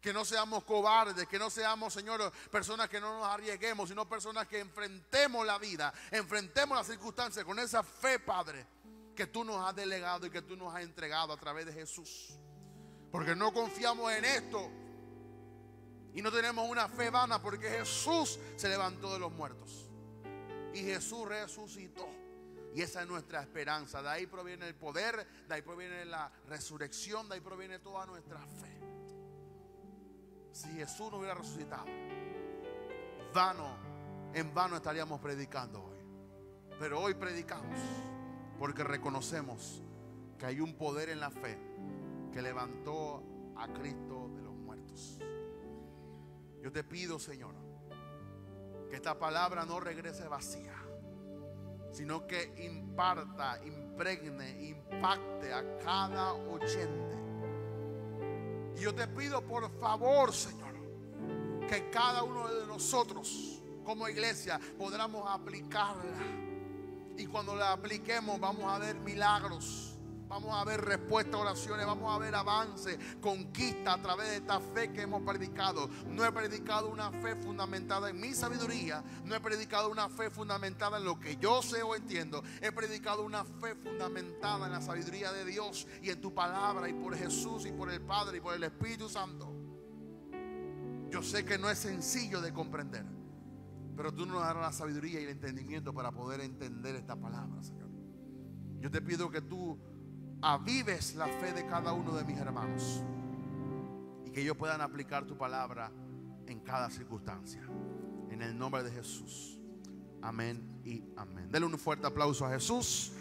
[SPEAKER 1] Que no seamos cobardes, que no seamos, Señor, personas que no nos arriesguemos, sino personas que enfrentemos la vida, enfrentemos las circunstancias con esa fe, Padre, que tú nos has delegado y que tú nos has entregado a través de Jesús. Porque no confiamos en esto y no tenemos una fe vana, porque Jesús se levantó de los muertos y Jesús resucitó. Y esa es nuestra esperanza. De ahí proviene el poder, de ahí proviene la resurrección, de ahí proviene toda nuestra fe. Si Jesús no hubiera resucitado, en vano estaríamos predicando hoy. Pero hoy predicamos porque reconocemos que hay un poder en la fe que levantó a Cristo de los muertos. Yo te pido, Señor, que esta palabra no regrese vacía, sino que imparta, impregne, impacte a cada oyente. Y yo te pido, por favor, Señor, que cada uno de nosotros como iglesia podamos aplicarla. Y cuando la apliquemos vamos a ver milagros, vamos a ver respuesta a oraciones, vamos a ver avance, conquista a través de esta fe que hemos predicado. No he predicado una fe fundamentada en mi sabiduría, no he predicado una fe fundamentada en lo que yo sé o entiendo. He predicado una fe fundamentada en la sabiduría de Dios y en tu palabra, y por Jesús y por el Padre y por el Espíritu Santo. Yo sé que no es sencillo de comprender, pero tú nos darás la sabiduría y el entendimiento para poder entender esta palabra, Señor. Yo te pido que tú avives la fe de cada uno de mis hermanos y que ellos puedan aplicar tu palabra en cada circunstancia. En el nombre de Jesús. Amén y amén. Denle un fuerte aplauso a Jesús.